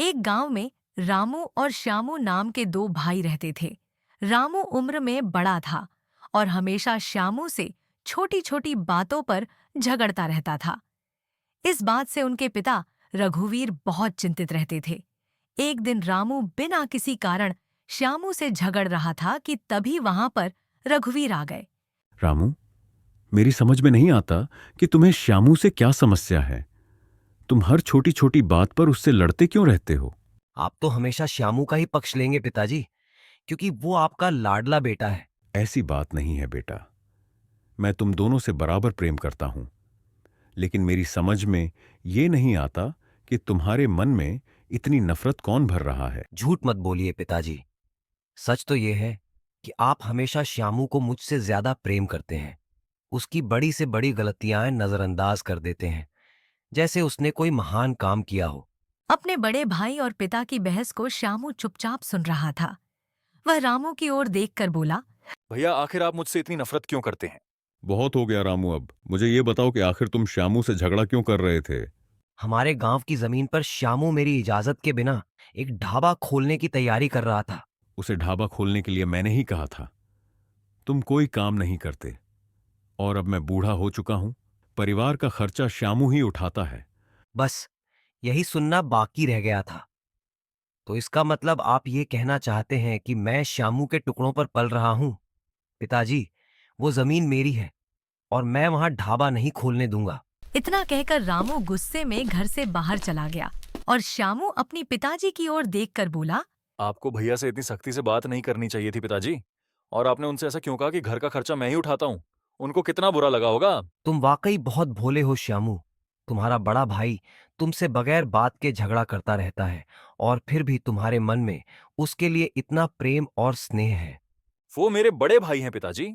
एक गांव में रामू और श्यामू नाम के दो भाई रहते थे। रामू उम्र में बड़ा था और हमेशा श्यामू से छोटी छोटी बातों पर झगड़ता रहता था। इस बात से उनके पिता रघुवीर बहुत चिंतित रहते थे। एक दिन रामू बिना किसी कारण श्यामू से झगड़ रहा था कि तभी वहां पर रघुवीर आ गए। रामू, मेरी समझ में नहीं आता कि तुम्हें श्यामू से क्या समस्या है। तुम हर छोटी छोटी बात पर उससे लड़ते क्यों रहते हो? आप तो हमेशा श्यामू का ही पक्ष लेंगे पिताजी, क्योंकि वो आपका लाडला बेटा है। ऐसी बात नहीं है बेटा। मैं तुम दोनों से बराबर प्रेम करता हूं, लेकिन मेरी समझ में ये नहीं आता कि तुम्हारे मन में इतनी नफरत कौन भर रहा है। झूठ मत बोलिए पिताजी। सच तो ये है कि आप हमेशा श्यामू को मुझसे ज्यादा प्रेम करते हैं। उसकी बड़ी से बड़ी गलतियां नजरअंदाज कर देते हैं, जैसे उसने कोई महान काम किया हो। अपने बड़े भाई और पिता की बहस को श्यामू चुपचाप सुन रहा था। वह रामू की ओर देखकर बोला, भैया आखिर आप मुझसे इतनी नफरत क्यों करते हैं? बहुत हो गया रामू, अब मुझे ये बताओ कि आखिर तुम श्यामू से झगड़ा क्यों कर रहे थे? हमारे गांव की जमीन पर श्यामू मेरी इजाजत के बिना एक ढाबा खोलने की तैयारी कर रहा था। उसे ढाबा खोलने के लिए मैंने ही कहा था। तुम कोई काम नहीं करते, और अब मैं बूढ़ा हो चुका हूं। परिवार का खर्चा श्यामू ही उठाता है। बस यही सुनना बाकी रह गया था। तो इसका मतलब आप ये कहना चाहते हैं कि मैं श्यामू के टुकड़ों पर पल रहा हूं? पिताजी, वो जमीन मेरी है और मैं वहां ढाबा नहीं खोलने दूंगा। इतना कहकर रामू गुस्से में घर से बाहर चला गया और श्यामू अपनी पिताजी की ओर देखकर बोला, आपको भैया से इतनी सख्ती से बात नहीं करनी चाहिए थी पिताजी। और आपने उनसे ऐसा क्यों कहा कि घर का खर्चा मैं ही उठाता हूँ? उनको कितना बुरा लगा होगा। तुम वाकई बहुत भोले हो श्यामू। तुम्हारा बड़ा भाई तुमसे बगैर बात के झगड़ा करता रहता है, और फिर भी तुम्हारे मन में उसके लिए इतना प्रेम और स्नेह है। वो मेरे बड़े भाई हैं पिताजी।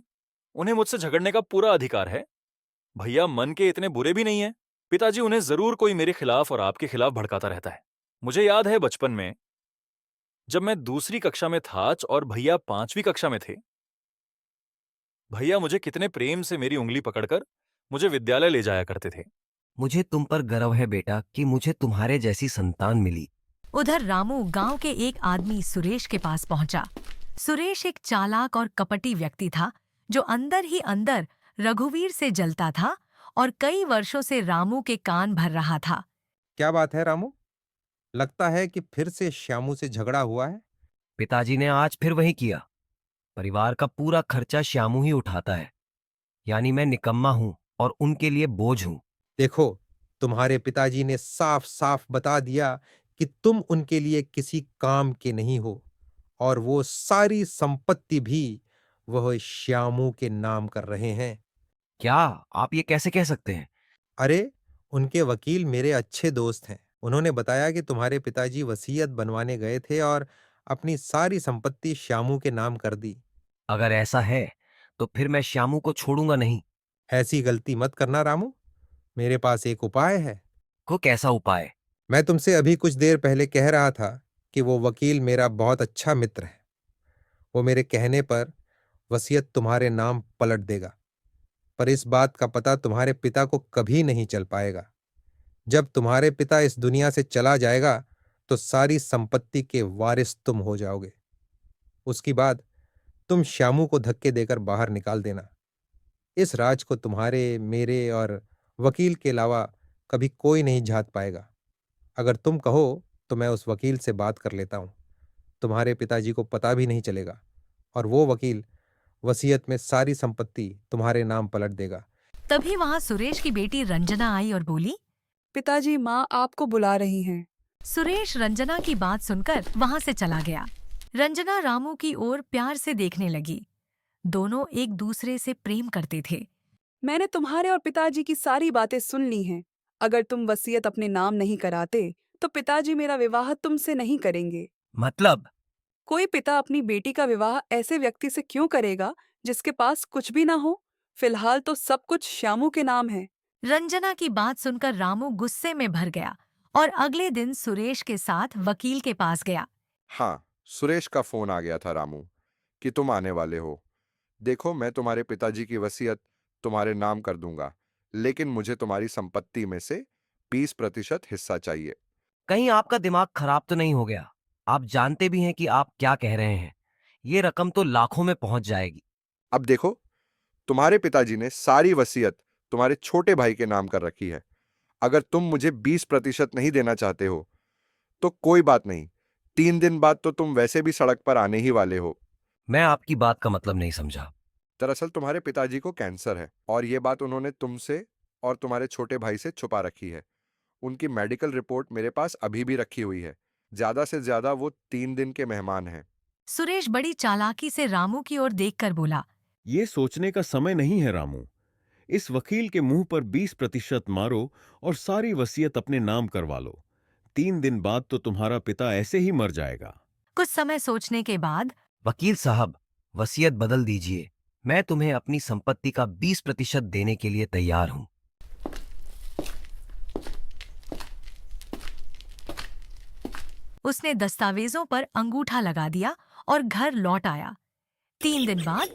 उन्हें मुझसे झगड़ने का पूरा अधिकार है। भैया मन के इतने बुरे भी नहीं हैं। पिताजी, उन्हें जरूर कोई मेरे खिलाफ और आपके खिलाफ भड़काता रहता है। मुझे याद है बचपन में जब मैं दूसरी कक्षा में था और भैया 5वीं कक्षा में थे, भैया मुझे कितने प्रेम से मेरी उंगली पकड़कर मुझे विद्यालय ले जाया करते थे। मुझे तुम पर गर्व है बेटा कि मुझे तुम्हारे जैसी संतान मिली। उधर रामू गांव के एक आदमी सुरेश के पास पहुंचा। सुरेश एक चालाक और कपटी व्यक्ति था जो अंदर ही अंदर रघुवीर से जलता था और कई वर्षों से रामू के कान भर रहा था। क्या बात है रामू? लगता है कि फिर से श्यामू से झगड़ा हुआ है। पिताजी ने आज फिर वही किया। परिवार का पूरा खर्चा श्यामू ही उठाता है। यानी मैं निकम्मा हूं और उनके लिए बोझ हूं। देखो, तुम्हारे पिताजी ने साफ साफ बता दिया कि तुम उनके लिए किसी काम के नहीं हो, और वो सारी संपत्ति भी वह श्यामू के नाम कर रहे हैं। क्या आप ये कैसे कह सकते हैं? अरे, उनके वकील मेरे अच्छे दोस्त हैं। उन्होंने बताया कि तुम्हारे पिताजी वसीयत बनवाने गए थे और अपनी सारी संपत्ति श्यामू के नाम कर दी। अगर ऐसा है तो फिर मैं श्यामू को छोड़ूंगा नहीं। ऐसी गलती मत करना रामू। मेरे पास एक उपाय है। को कैसा उपाय? मैं तुमसे अभी कुछ देर पहले कह रहा था कि वो वकील मेरा बहुत अच्छा मित्र है। वो मेरे कहने पर वसीयत तुम्हारे नाम पलट देगा, पर इस बात का पता तुम्हारे पिता को कभी नहीं चल पाएगा। जब तुम्हारे पिता इस दुनिया से चला जाएगा तो सारी संपत्ति के वारिस तुम हो जाओगे। उसके बाद तुम श्यामू को धक्के देकर बाहर निकाल देना। इस राज को तुम्हारे, मेरे और वकील के अलावा कभी कोई नहीं झांक पाएगा। अगर तुम कहो तो मैं उस वकील से बात कर लेता हूं। तुम्हारे पिताजी को पता भी नहीं चलेगा, और वो वकील वसीयत में सारी संपत्ति तुम्हारे नाम पलट देगा। तभी वहां सुरेश की बेटी रंजना आई और बोली, पिताजी, माँ आपको बुला रही हैं। सुरेश रंजना की बात सुनकर वहां से चला गया। रंजना रामू की ओर प्यार से देखने लगी। दोनों एक दूसरे से प्रेम करते थे। मैंने तुम्हारे और पिताजी की सारी बातें सुन ली हैं। अगर तुम वसीयत अपने नाम नहीं कराते तो पिताजी मेरा विवाह तुमसे नहीं करेंगे। मतलब? कोई पिता अपनी बेटी का विवाह ऐसे व्यक्ति से क्यों करेगा जिसके पास कुछ भी ना हो? फिलहाल तो सब कुछ श्यामू के नाम है। रंजना की बात सुनकर रामू गुस्से में भर गया और अगले दिन सुरेश के साथ वकील के पास गया। हाँ, सुरेश का फोन आ गया था रामू कि तुम आने वाले हो। देखो, मैं तुम्हारे पिताजी की वसीयत तुम्हारे नाम कर दूंगा, लेकिन मुझे तुम्हारी संपत्ति में से 20% हिस्सा चाहिए। कहीं आपका दिमाग खराब तो नहीं हो गया? आप जानते भी हैं कि आप क्या कह रहे हैं। ये रकम तो लाखों में पहुंच जाएगी। अब देखो, तुम्हारे पिताजी ने सारी वसीयत तुम्हारे छोटे भाई के नाम कर रखी है। अगर तुम मुझे 20% नहीं देना चाहते हो तो कोई बात नहीं, 3 दिन बाद तो तुम वैसे भी सड़क पर आने ही वाले हो। मैं आपकी बात का मतलब नहीं समझा। दरअसल तुम्हारे पिताजी को कैंसर है और ये बात उन्होंने तुमसे और तुम्हारे छोटे भाई से छुपा रखी है। उनकी मेडिकल रिपोर्ट मेरे पास अभी भी रखी हुई है। ज्यादा से ज्यादा वो 3 दिन के मेहमान हैं। सुरेश बड़ी चालाकी से रामू की ओर देखकर बोला। ये सोचने का समय नहीं है रामू। इस वकील के मुंह पर 20% मारो और सारी वसीयत अपने नाम करवा लो। 3 दिन बाद तो तुम्हारा पिता ऐसे ही मर जाएगा। कुछ समय सोचने के बाद वकील साहब, वसीयत बदल दीजिए। मैं तुम्हें अपनी संपत्ति का 20% देने के लिए तैयार हूं। उसने दस्तावेजों पर अंगूठा लगा दिया और घर लौट आया। 3 दिन बाद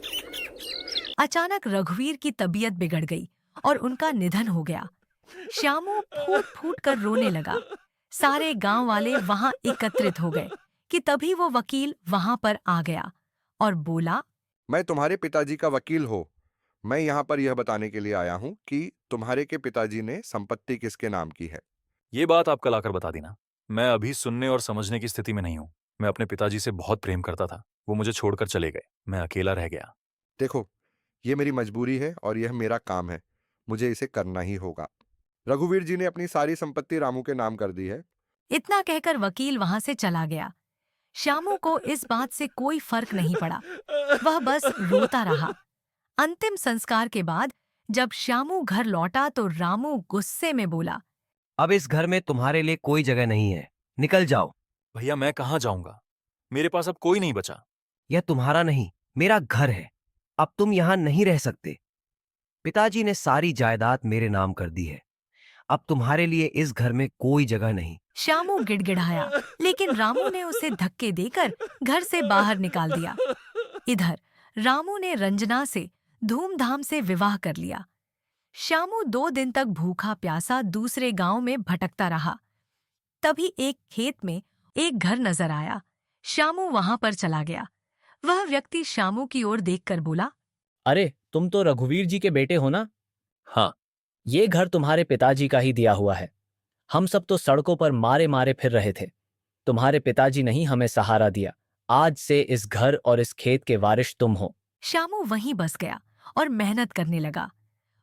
अचानक रघुवीर की तबीयत बिगड़ गई और उनका निधन हो गया। श्यामू फूट फूट कर रोने लगा। सारे गांव वाले वहां एकत्रित हो गए कि तभी वो वकील वहां पर आ गया और बोला। मैं तुम्हारे पिताजी का वकील हो। मैं यहाँ पर यह बताने के लिए आया हूँ कि तुम्हारे के पिताजी ने संपत्ति किसके नाम की है। ये बात आप कल आकर बता देना। मैं अभी सुनने और समझने की स्थिति में नहीं हूं। मैं अपने पिताजी से बहुत प्रेम करता था। वो मुझे छोड़कर चले गए। मैं अकेला रह गया। देखो, ये मेरी मजबूरी है और यह मेरा काम है। मुझे इसे करना ही होगा। रघुवीर जी ने अपनी सारी संपत्ति रामू के नाम कर दी है। इतना कहकर वकील वहां से चला गया। श्यामू को इस बात से कोई फर्क नहीं पड़ा। वह बस रोता रहा। अंतिम संस्कार के बाद जब श्यामू घर लौटा तो रामू गुस्से में बोला। अब इस घर में तुम्हारे लिए कोई जगह नहीं है। निकल जाओ। भैया मैं कहाँ जाऊंगा? मेरे पास अब कोई नहीं बचा। यह तुम्हारा नहीं, मेरा घर है। अब तुम यहां नहीं रह सकते। पिताजी ने सारी जायदाद मेरे नाम कर दी है। अब तुम्हारे लिए इस घर में कोई जगह नहीं। श्यामू गिड़गिड़ाया, लेकिन रामू ने उसे धक्के देकर घर से बाहर निकाल दिया। इधर रामू ने रंजना से धूमधाम से विवाह कर लिया। श्यामू 2 दिन तक भूखा प्यासा दूसरे गांव में भटकता रहा। तभी एक खेत में एक घर नजर आया। श्यामू वहां पर चला गया। वह व्यक्ति श्यामू की ओर देखकर बोला। अरे, तुम तो रघुवीर जी के बेटे हो ना? हाँ। ये घर तुम्हारे पिताजी का ही दिया हुआ है। हम सब तो सड़कों पर मारे मारे फिर रहे थे। तुम्हारे पिताजी ने ही हमें सहारा दिया। आज से इस घर और इस खेत के वारिस तुम हो। श्यामू वहीं बस गया और मेहनत करने लगा।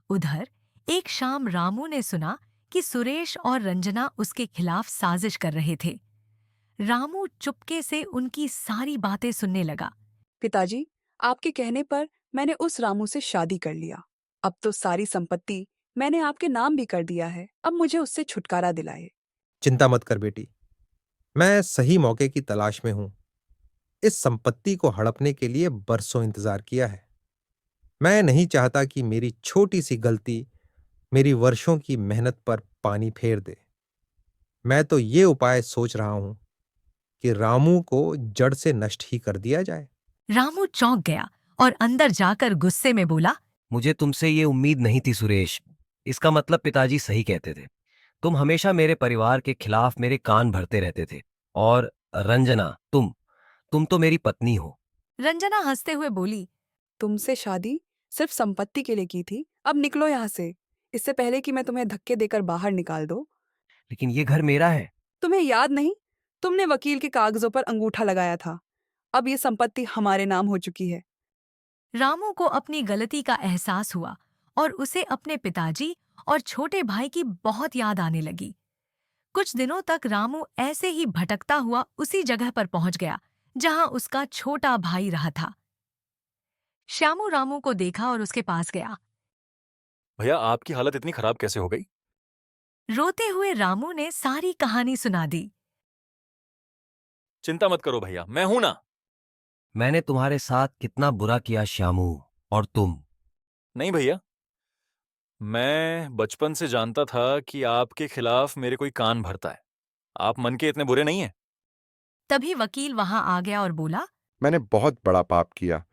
उधर एक शाम रामू ने सुना कि सुरेश और रंजना उसके खिलाफ साजिश कर रहे थे। रामू चुपके से उनकी सारी बातें सुनने लगा। पिताजी, आपके कहने पर मैंने उस रामू से शादी कर लिया। अब तो सारी संपत्ति मैंने आपके नाम भी कर दिया है। अब मुझे उससे छुटकारा दिलाए। चिंता मत कर बेटी, मैं सही मौके की तलाश में हूं। इस संपत्ति को हड़पने के लिए बरसों इंतजार किया है। मैं नहीं चाहता कि मेरी छोटी सी गलती मेरी वर्षों की मेहनत पर पानी फेर दे। मैं तो ये उपाय सोच रहा हूं कि रामू को जड़ से नष्ट ही कर दिया जाए। रामू चौंक गया और अंदर जाकर गुस्से में बोला। मुझे तुमसे ये उम्मीद नहीं थी सुरेश। इसका मतलब पिताजी सही कहते थे। तुम हमेशा मेरे परिवार के खिलाफ मेरे कान भरते रहते थे। और रंजना, तुम तो मेरी पत्नी हो। रंजना हंसते हुए बोली। तुमसे शादी सिर्फ संपत्ति के लिए की थी। अब निकलो यहाँ से, इससे पहले कि मैं तुम्हें धक्के देकर बाहर निकाल दूं। लेकिन ये घर मेरा है। तुम्हें याद नहीं? तुमने वकील के कागजों पर अंगूठा लगाया था। अब ये संपत्ति हमारे नाम हो चुकी है। रामू को अपनी गलती का एहसास हुआ और उसे अपने पिताजी और छोटे भाई की बहुत याद आने लगी। कुछ दिनों तक रामू ऐसे ही भटकता हुआ उसी जगह पर पहुंच गया जहां उसका छोटा भाई रहा था। श्यामू रामू को देखा और उसके पास गया। भैया आपकी हालत इतनी खराब कैसे हो गई? रोते हुए रामू ने सारी कहानी सुना दी। चिंता मत करो भैया, मैं हूं ना। मैंने तुम्हारे साथ कितना बुरा किया श्यामू। और तुम? नहीं भैया, मैं बचपन से जानता था कि आपके खिलाफ मेरे कोई कान भरता है। आप मन के इतने बुरे नहीं हैं। तभी वकील वहां आ गया और बोला। मैंने बहुत बड़ा पाप किया,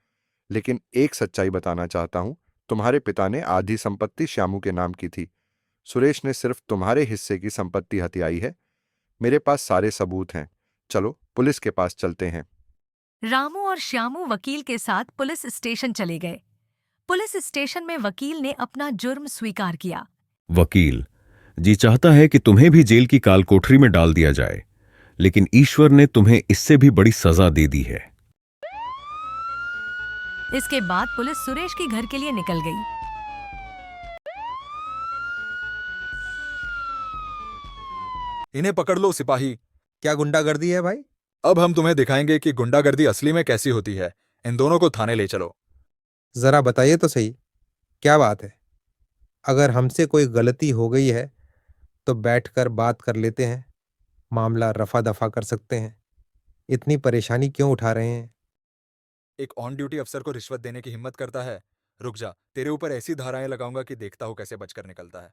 लेकिन एक सच्चाई बताना चाहता हूं। तुम्हारे पिता ने आधी संपत्ति श्यामू के नाम की थी। सुरेश ने सिर्फ तुम्हारे हिस्से की संपत्ति हथियाई है। मेरे पास सारे सबूत हैं। चलो पुलिस के पास चलते हैं। रामू और श्यामू वकील के साथ पुलिस स्टेशन चले गए। पुलिस स्टेशन में वकील ने अपना जुर्म स्वीकार किया। वकील जी चाहता है कि तुम्हें भी जेल की कालकोठरी में डाल दिया जाए, लेकिन ईश्वर ने तुम्हें इससे भी बड़ी सजा दे दी है। इसके बाद पुलिस सुरेश के घर के लिए निकल गई। इन्हें पकड़ लो सिपाही। क्या गुंडागर्दी है भाई? अब हम तुम्हें दिखाएंगे कि गुंडागर्दी असली में कैसी होती है। इन दोनों को थाने ले चलो। जरा बताइए तो सही, क्या बात है? अगर हमसे कोई गलती हो गई है तो बैठकर बात कर लेते हैं, मामला रफा दफा कर सकते हैं। इतनी परेशानी क्यों उठा रहे हैं? एक ऑन ड्यूटी अफसर को रिश्वत देने की हिम्मत करता है? रुक जा, तेरे ऊपर ऐसी धाराएं लगाऊंगा कि देखता हो कैसे बचकर निकलता है।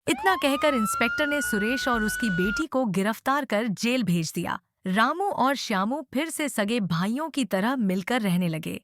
इतना कहकर इंस्पेक्टर ने सुरेश और उसकी बेटी को गिरफ्तार कर जेल भेज दिया। रामू और श्यामू फिर से सगे भाइयों की तरह मिलकर रहने लगे।